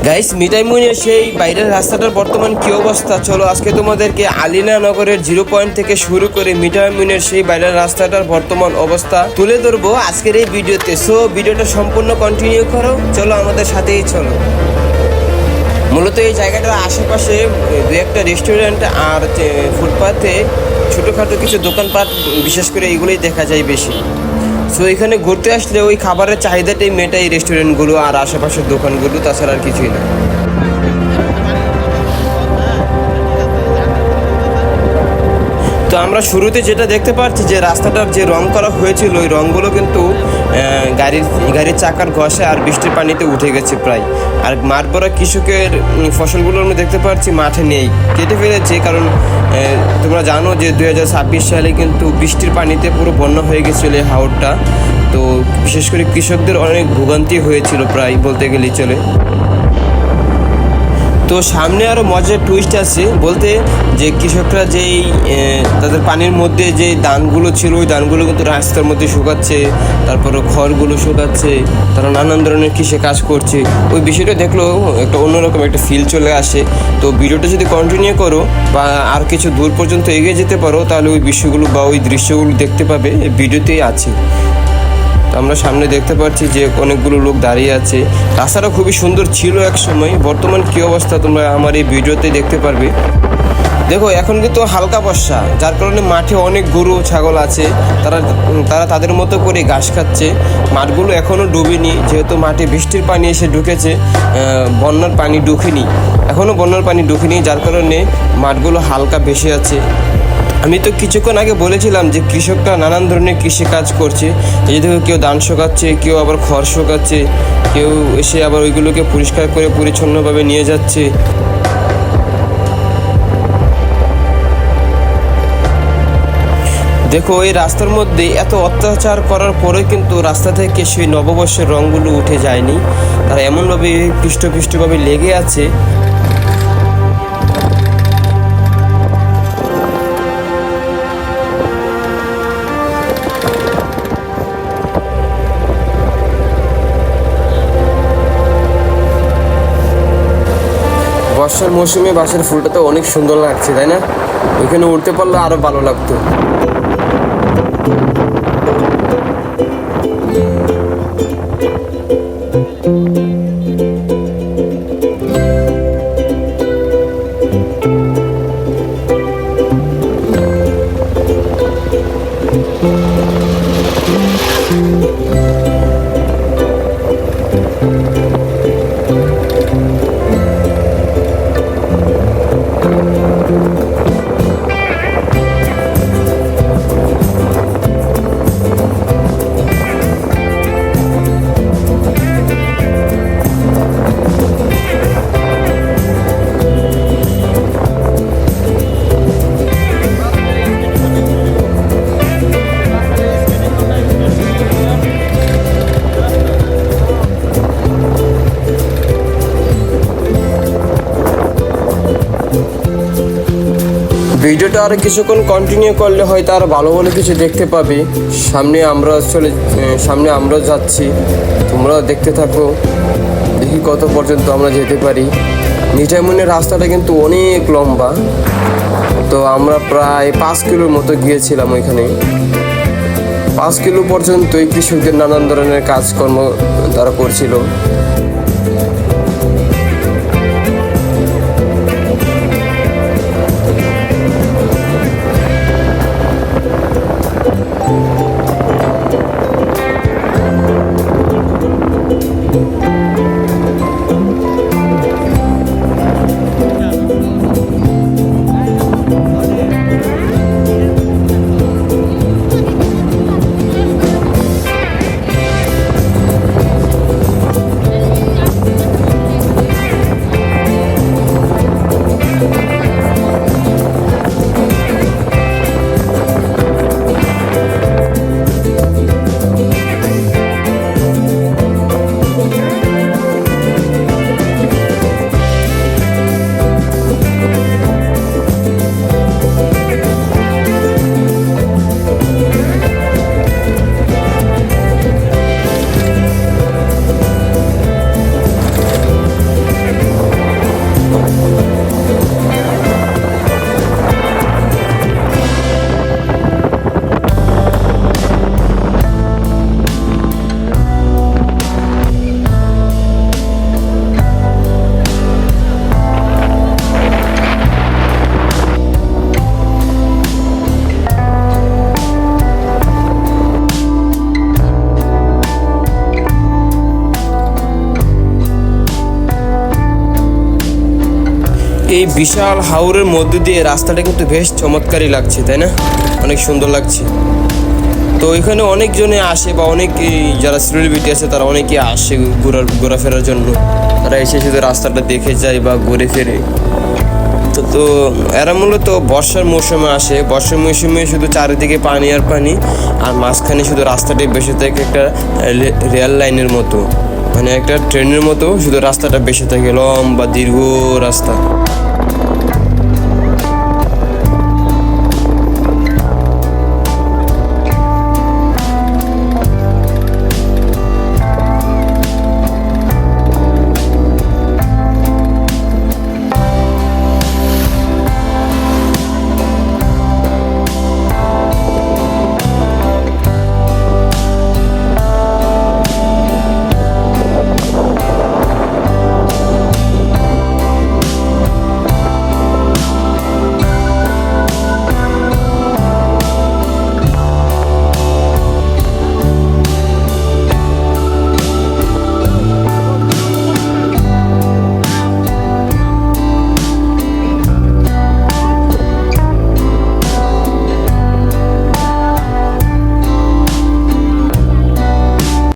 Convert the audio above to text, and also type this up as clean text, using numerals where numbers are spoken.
Guys, মিঠাইমুনের সেই বাইরের রাস্তাটার বর্তমান কি অবস্থা, চলো আজকে তোমাদেরকে আলিনা নগরের 0 পয়েন্ট থেকে শুরু করে মিঠাইমুনের সেই বাইরের রাস্তাটার বর্তমান অবস্থা তুলে ধরবো আজকের এই ভিডিওতে। সো ভিডিওটা সম্পূর্ণ কন্টিনিউ করো, চলো আমাদের সাথেই চলো। মূলত এই জায়গাটার আশেপাশে দু একটা রেস্টুরেন্ট আর ফুটপাথে ছোটোখাটো কিছু দোকানপাট, বিশেষ করে এইগুলোই দেখা যায় বেশি। সো এখানে ঘুরতে আসলে ওই খাবারের চাহিদাটাই মেটাই রেস্টুরেন্টগুলো আর আশেপাশের দোকানগুলো, তাছাড়া আর কিছুই না। তো আমরা শুরুতে যেটা দেখতে পাচ্ছি যে রাস্তাটার যে রং করা হয়েছিল ওই রঙগুলো কিন্তু গাড়ির চাকার ঘষে আর বৃষ্টির পানিতে উঠে গেছে প্রায়। আর মাঠ ভরা কৃষকের ফসলগুলো আমরা দেখতে পাচ্ছি মাঠে নেই, কেটে ফেলেছে। কারণ তোমরা জানো যে 2026 সালে কিন্তু বৃষ্টির পানিতে পুরো বন্যা হয়ে গেছিলো এই হাওরটা। তো বিশেষ করে কৃষকদের অনেক ভোগান্তি হয়েছিল প্রায় বলতে গেলেই চলে। তো সামনে আরও মজার টুইস্ট আছে বলতে, যে কৃষকরা যেই তাদের পানির মধ্যে যে ধানগুলো ছিল ওই ধানগুলো কিন্তু রাস্তার মধ্যে শুকাচ্ছে, তারপরে খড়গুলো শুকাচ্ছে, তারা নানান ধরনের কৃষি কাজ করছে। ওই বিষয়টা দেখলেও একটা অন্যরকম একটা ফিল চলে আসে। তো ভিডিওটা যদি কন্টিনিউ করো বা আর কিছু দূর পর্যন্ত এগিয়ে যেতে পারো, তাহলে ওই বিষয়গুলো বা ওই দৃশ্যগুলো দেখতে পাবে, এই ভিডিওতেই আছে। তো আমরা সামনে দেখতে পাচ্ছি যে অনেকগুলো লোক দাঁড়িয়ে আছে। রাস্তাটা খুবই সুন্দর ছিল এক সময়, বর্তমান কী অবস্থা তোমরা আমার এই ভিডিওতে দেখতে পারবে। দেখো এখন কিন্তু হালকা বর্ষা, যার কারণে মাঠে অনেক গরু ছাগল আছে, তারা তাদের মতো করে ঘাস খাচ্ছে। মাঠগুলো এখনও ডুবেনি, যেহেতু মাঠে বৃষ্টির পানি এসে ঢুকেছে, বন্যার পানি ঢুকেনি, এখনও বন্যার পানি ঢুকেনি, যার কারণে মাঠগুলো হালকা ভেসে আছে। আমি তো কিছুক্ষণ আগে বলেছিলাম যে কৃষকরা নানান ধরনের কৃষি কাজ করছে। এই যে দেখো, কেউ ধান শুকাচ্ছে, কেউ আবার খড় শুকাচ্ছে, কেউ এসে আবার ওইগুলোকে পরিষ্কার করে পরিচ্ছন্নভাবে নিয়ে যাচ্ছে। দেখো, এই রাস্তার মধ্যে এত অত্যাচার করার পরে কিন্তু রাস্তা থেকে সেই নববর্ষের রঙগুলো উঠে যায়নি, তারা এমনভাবে পৃষ্ঠভাবে লেগে আছে। বর্ষার মৌসুমে বাঁশের ফুলটা তো অনেক সুন্দর লাগছে, তাই না? ওইখানে উঠতে পারলে আরো ভালো লাগতো। ভিডিওটা আরও কিছুক্ষণ কন্টিনিউ করলে হয়তো আরও ভালো ভালো কিছু দেখতে পাবে। সামনে আমরা যাচ্ছি, তোমরা দেখতে থাকো, দেখি কত পর্যন্ত আমরা যেতে পারি। মিঠাইমুনের রাস্তাটা কিন্তু অনেক লম্বা, তো আমরা প্রায় 5 কিলোর মতো গিয়েছিলাম ওইখানে। 5 কিলো পর্যন্তই কৃষকদের নানান ধরনের কাজকর্ম তারা করছিল। এই বিশাল হাওরের মধ্য দিয়ে রাস্তাটা কিন্তু বেশ চমৎকারই লাগছে, তাই না? অনেক সুন্দর লাগছে। তো এখানে অনেকজনে আসে বা অনেক যারা সেলিব্রিটি আছে তারা অনেকে আসে ঘোরাফেরার জন্য। তারা এসে শুধু রাস্তাটা দেখে যায় বা ঘুরে ফেরে। তো এরা মূলত বর্ষার মৌসুমে আসে। বর্ষার মৌসুমে শুধু চারিদিকে পানি আর পানি, আর মাঝখানে শুধু রাস্তাটাই বেশি থাকে একটা রেল লাইনের মতো, মানে একটা ট্রেনের মতো শুধু রাস্তাটা বেশি থাকে, লম্বা দীর্ঘ রাস্তা।